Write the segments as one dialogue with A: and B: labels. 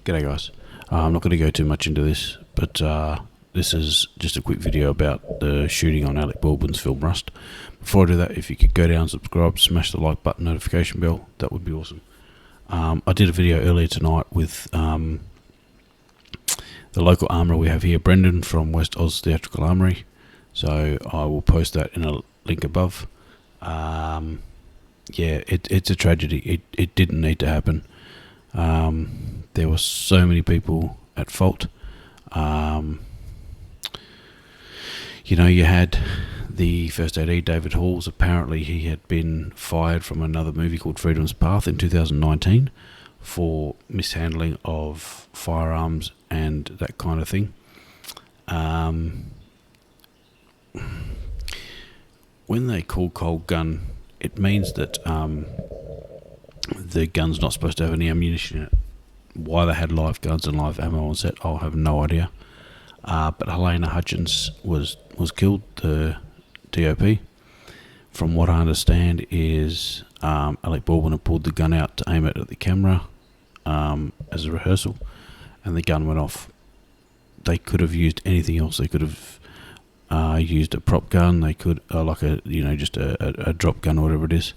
A: G'day guys. I'm not going to go too much into this, but this is just a quick video about the shooting on Alec Baldwin's film Rust. Before I do that, if you could go down, subscribe, smash the like button, notification bell, that would be awesome. I did a video earlier tonight with the local armourer we have here, Brendan from West Oz Theartical Armoury, so I will post that in a link above. Yeah, it's a tragedy. It didn't need to happen. There were so many people at fault. You had the first AD, David Halls. Apparently he had been fired from another movie called Freedom's Path in 2019 for mishandling of firearms and that kind of thing. When they call cold gun, it means that the gun's not supposed to have any ammunition in it. Why they had live guns and live ammo on set, I'll have no idea. But Helena Hutchins was killed, the DOP. From what I understand is Alec Baldwin had pulled the gun out to aim it at the camera as a rehearsal, and the gun went off. They could have used anything else. They could have used a prop gun. They could like just a drop gun or whatever it is.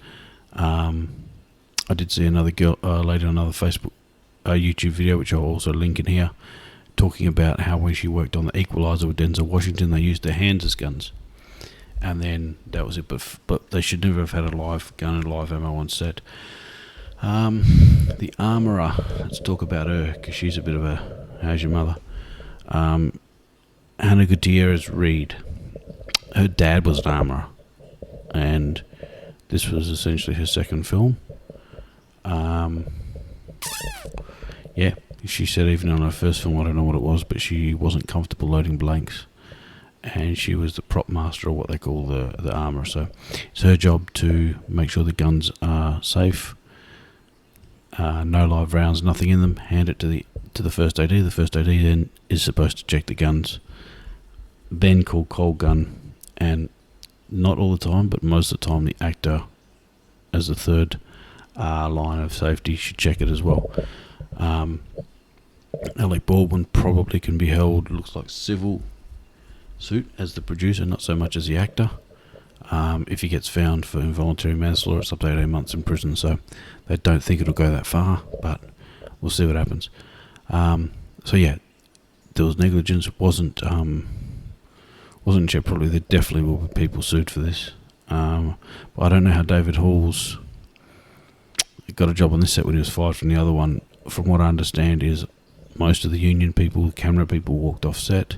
A: I did see another lady on another Facebook YouTube video, which I'll also link in here, talking about how when she worked on the Equalizer with Denzel Washington, they used their hands as guns, and then that was it. But they should never have had a live gun and live ammo on set. The armourer, let's talk about her, because she's a bit of a how's your mother. Hannah Gutierrez-Reed, her dad was an armourer, and this was essentially her second film. Yeah, she said even on her first film, I don't know what it was, but she wasn't comfortable loading blanks, and she was the prop master, or what they call the armourer. So it's her job to make sure the guns are safe, no live rounds, nothing in them. Hand it to the first AD. The first AD then is supposed to check the guns, then call cold gun, and not all the time, but most of the time, the actor, as the third line of safety, should check it as well. Alec Baldwin probably can be held, looks like civil suit, as the producer, not so much as the actor. If he gets found for involuntary manslaughter, it's up to 18 months in prison, so they don't think it'll go that far, but we'll see what happens. So yeah, there was negligence. It wasn't checked properly. There definitely will be people sued for this. But I don't know how David Halls got a job on this set when he was fired from the other one. From what I understand is most of the union people, camera people, walked off set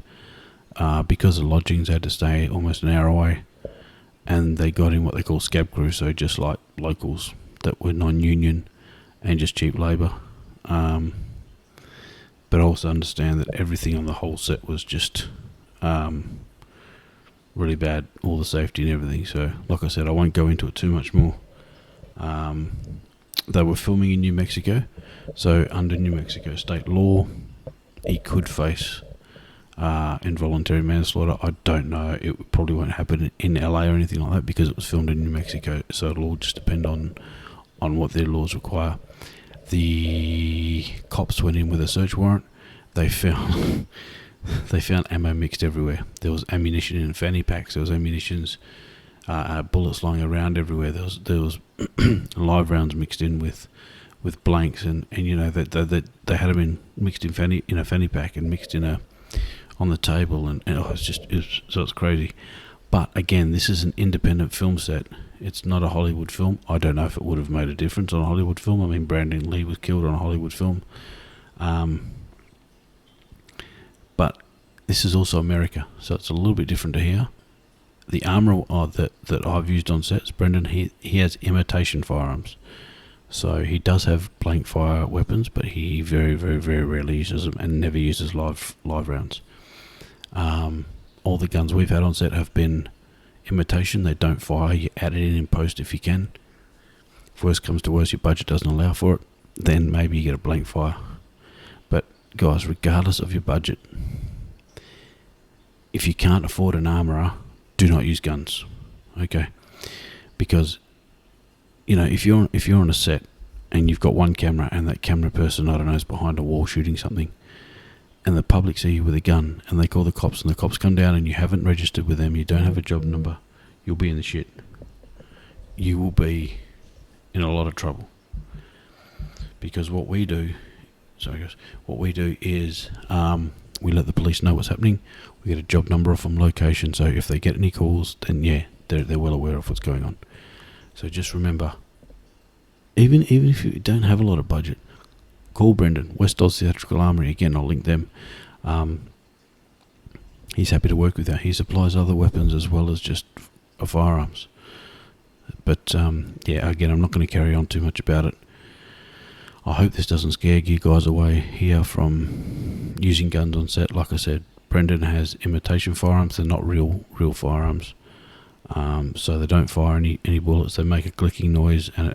A: because the lodgings had to stay almost an hour away, and they got in what they call scab crew, so just like locals that were non-union and just cheap labour. But I also understand that everything on the whole set was just really bad, all the safety and everything. So like I said, I won't go into it too much more. They were filming in New Mexico, so under New Mexico state law, he could face involuntary manslaughter. I don't know, it probably won't happen in LA or anything like that, because it was filmed in New Mexico, so it'll all just depend on what their laws require. The cops went in with a search warrant. They found ammo mixed everywhere. There was ammunition in fanny packs. There was ammunitions, bullets lying around everywhere. There was live rounds mixed in with blanks, and they had them mixed in a fanny pack and mixed on the table, and it's crazy. But again, this is an independent film set. It's not a Hollywood film. I don't know if it would have made a difference on a Hollywood film. I mean, Brandon Lee was killed on a Hollywood film. But this is also America, so it's a little bit different to here. The armourer that I've used on sets, Brendan, he has imitation firearms. So he does have blank fire weapons, but he very, very, very rarely uses them, and never uses live rounds. All the guns we've had on set have been imitation. They don't fire. You add it in post if you can. If worst comes to worst, your budget doesn't allow for it, then maybe you get a blank fire. But guys, regardless of your budget, if you can't afford an armourer, do not use guns, okay? Because if you're on a set and you've got one camera, and that camera person, I don't know, is behind a wall shooting something, and the public see you with a gun, and they call the cops, and the cops come down, and you haven't registered with them, you don't have a job number, you'll be in the shit. You will be in a lot of trouble. Because what we do is we let the police know what's happening. We get a job number off them, location, so if they get any calls, then yeah, they're well aware of what's going on. So just remember, even if you don't have a lot of budget, call Brendan, West Oz Theartical Armoury. Again, I'll link them. He's happy to work with you. He supplies other weapons as well as just firearms. But yeah, again, I'm not going to carry on too much about it. I hope this doesn't scare you guys away here from using guns on set. Like I said, Brendan has imitation firearms. They're not real firearms. So they don't fire any bullets. They make a clicking noise, and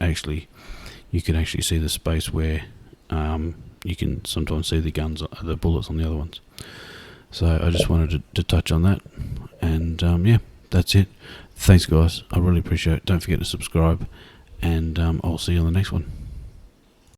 A: you can actually see the space where you can sometimes see the bullets on the other ones. So I just wanted to touch on that, and yeah, that's it. Thanks guys, I really appreciate it. Don't forget to subscribe, and I'll see you on the next one.